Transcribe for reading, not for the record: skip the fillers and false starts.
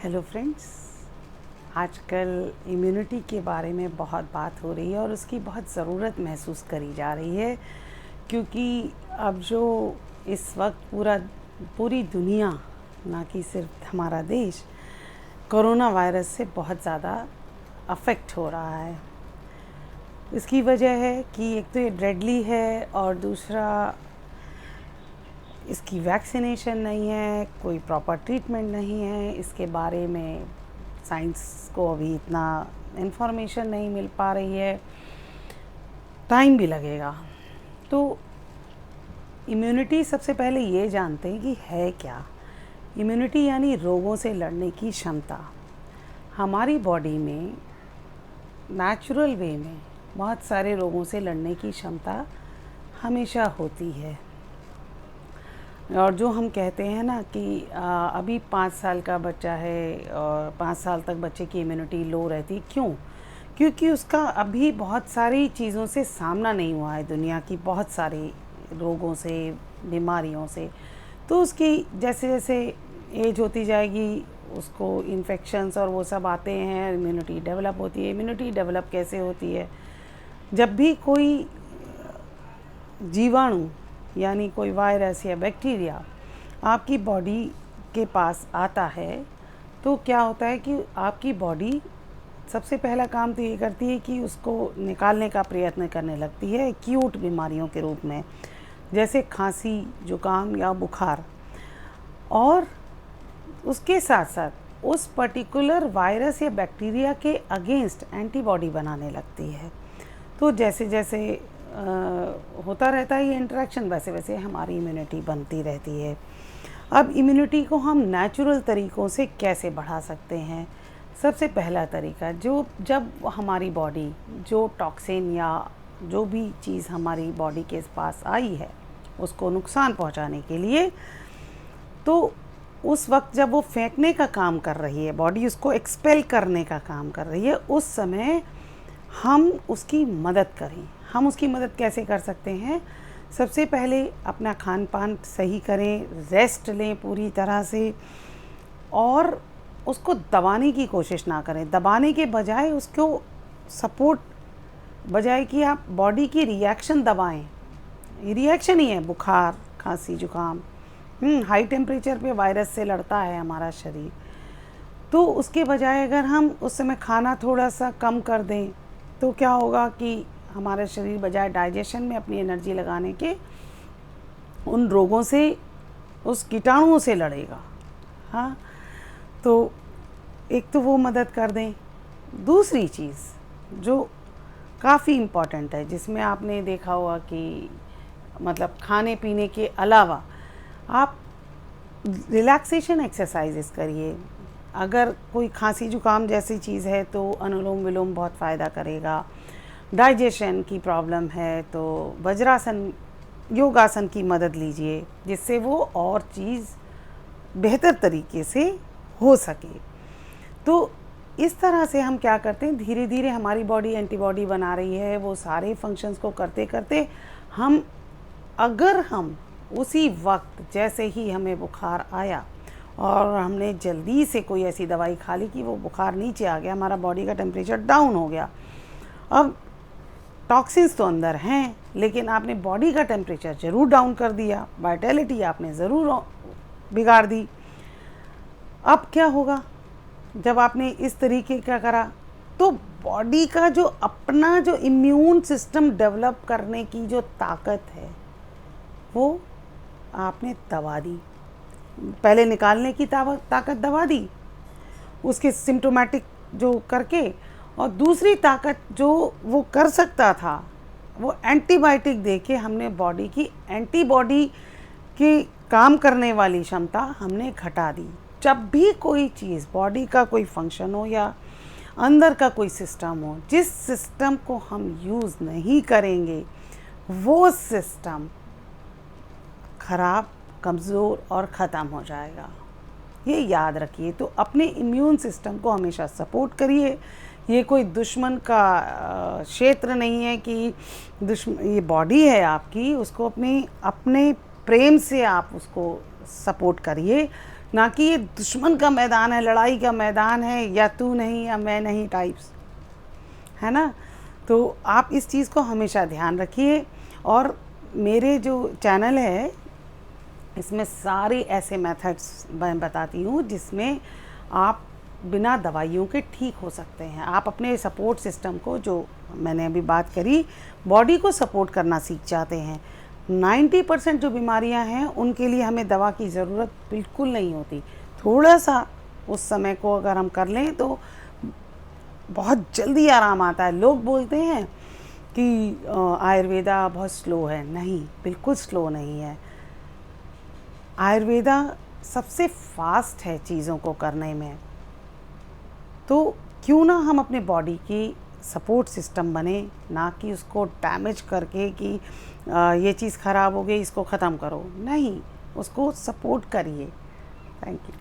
Hello friends. आजकल immunity के बारे में बहुत बात हो रही है और उसकी बहुत ज़रूरत महसूस करी जा रही है, क्योंकि अब जो इस वक्त पूरी दुनिया, ना कि सिर्फ हमारा देश, कोरोना वायरस से बहुत ज़्यादा अफेक्ट हो रहा है। इसकी वजह है कि एक तो ये डेडली है और दूसरा इसकी वैक्सीनेशन नहीं है, कोई प्रॉपर ट्रीटमेंट नहीं है। इसके बारे में साइंस को अभी इतना इन्फॉर्मेशन नहीं मिल पा रही है, टाइम भी लगेगा। तो इम्यूनिटी, सबसे पहले ये जानते हैं कि है क्या। इम्यूनिटी यानी रोगों से लड़ने की क्षमता। हमारी बॉडी में नेचुरल वे में बहुत सारे रोगों से लड़ने की क्षमता हमेशा होती है। और जो हम कहते हैं ना कि अभी 5 साल का बच्चा है और 5 साल तक बच्चे की इम्यूनिटी लो रहती, क्यों? क्योंकि उसका अभी बहुत सारी चीज़ों से सामना नहीं हुआ है, दुनिया की बहुत सारे रोगों से, बीमारियों से। तो उसकी जैसे जैसे एज होती जाएगी, उसको इन्फेक्शंस और वो सब आते हैं, इम्यूनिटी डेवलप होती है। इम्यूनिटी डेवलप कैसे होती है? जब भी कोई जीवाणु यानी कोई वायरस या बैक्टीरिया आपकी बॉडी के पास आता है, तो क्या होता है कि आपकी बॉडी सबसे पहला काम तो ये करती है कि उसको निकालने का प्रयत्न करने लगती है एक्यूट बीमारियों के रूप में, जैसे खांसी, जुकाम या बुखार। और उसके साथ साथ उस पर्टिकुलर वायरस या बैक्टीरिया के अगेंस्ट एंटीबॉडी बनाने लगती है। तो जैसे जैसे होता रहता है ये इंटरेक्शन, वैसे वैसे हमारी इम्यूनिटी बनती रहती है। अब इम्यूनिटी को हम नेचुरल तरीक़ों से कैसे बढ़ा सकते हैं? सबसे पहला तरीका, जब हमारी बॉडी जो टॉक्सिन या जो भी चीज़ हमारी बॉडी के पास आई है उसको नुकसान पहुंचाने के लिए, तो उस वक्त जब वो फेंकने का काम कर रही है, बॉडी उसको एक्सपेल करने का काम कर रही है, उस समय हम उसकी मदद करें। हम उसकी मदद कैसे कर सकते हैं? सबसे पहले अपना खान पान सही करें, रेस्ट लें पूरी तरह से, और उसको दबाने की कोशिश ना करें। दबाने के बजाय उसको सपोर्ट, बजाय कि आप बॉडी की रिएक्शन दबाएं। ये रिएक्शन ही है बुखार, खांसी, जुकाम। हाई टेम्परेचर पे वायरस से लड़ता है हमारा शरीर। तो उसके बजाय अगर हम उस समय खाना थोड़ा सा कम कर दें, तो क्या होगा कि हमारा शरीर बजाय डाइजेशन में अपनी एनर्जी लगाने के उन रोगों से, उस कीटाणुओं से लड़ेगा। हाँ, तो एक तो वो मदद कर दें। दूसरी चीज़ जो काफ़ी इम्पॉर्टेंट है, जिसमें आपने देखा होगा कि मतलब खाने पीने के अलावा आप रिलैक्सेशन एक्सरसाइजेस करिए। अगर कोई खांसी जुकाम जैसी चीज़ है तो अनुलोम विलोम बहुत फ़ायदा करेगा। डाइजेशन की प्रॉब्लम है तो वज्रासन, योगासन की मदद लीजिए, जिससे वो और चीज़ बेहतर तरीके से हो सके। तो इस तरह से हम क्या करते हैं, धीरे धीरे हमारी बॉडी एंटीबॉडी बना रही है। वो सारे फंक्शंस को करते करते अगर हम उसी वक्त, जैसे ही हमें बुखार आया और हमने जल्दी से कोई ऐसी दवाई खा ली कि वो बुखार नीचे आ गया, हमारा बॉडी का टेम्परेचर डाउन हो गया। अब टॉक्सिन्स तो अंदर हैं, लेकिन आपने बॉडी का टेम्परेचर ज़रूर डाउन कर दिया, वाइटैलिटी आपने ज़रूर बिगाड़ दी। अब क्या होगा जब आपने इस तरीके का करा? तो बॉडी का जो अपना जो इम्यून सिस्टम डेवलप करने की जो ताकत है, वो आपने दबा दी। पहले निकालने की ताकत दबा दी उसके सिम्टोमेटिक जो करके, और दूसरी ताकत जो वो कर सकता था, वो एंटीबायोटिक देके हमने बॉडी की एंटीबॉडी की काम करने वाली क्षमता हमने घटा दी। जब भी कोई चीज़, बॉडी का कोई फंक्शन हो या अंदर का कोई सिस्टम हो, जिस सिस्टम को हम यूज़ नहीं करेंगे, वो सिस्टम खराब, कमज़ोर और ख़त्म हो जाएगा। ये याद रखिए। तो अपने इम्यून सिस्टम को हमेशा सपोर्ट करिए। ये कोई दुश्मन का क्षेत्र नहीं है कि ये बॉडी है आपकी, उसको अपने प्रेम से आप उसको सपोर्ट करिए। ना कि ये दुश्मन का मैदान है, लड़ाई का मैदान है, या तू नहीं या मैं नहीं टाइप्स, है ना। तो आप इस चीज़ को हमेशा ध्यान रखिए। और मेरे जो चैनल है इसमें सारे ऐसे मेथड्स मैं बताती हूँ जिसमें आप बिना दवाइयों के ठीक हो सकते हैं। आप अपने सपोर्ट सिस्टम को, जो मैंने अभी बात करी, बॉडी को सपोर्ट करना सीख जाते हैं। 90% जो बीमारियां हैं उनके लिए हमें दवा की ज़रूरत बिल्कुल नहीं होती। थोड़ा सा उस समय को अगर हम कर लें तो बहुत जल्दी आराम आता है। लोग बोलते हैं कि आयुर्वेदा बहुत स्लो है। नहीं, बिल्कुल स्लो नहीं है। आयुर्वेदा सबसे फास्ट है चीज़ों को करने में। तो क्यों ना हम अपने बॉडी की सपोर्ट सिस्टम बने, ना कि उसको डैमेज करके कि ये चीज़ ख़राब हो गई इसको ख़त्म करो। नहीं, उसको सपोर्ट करिए। Thank you.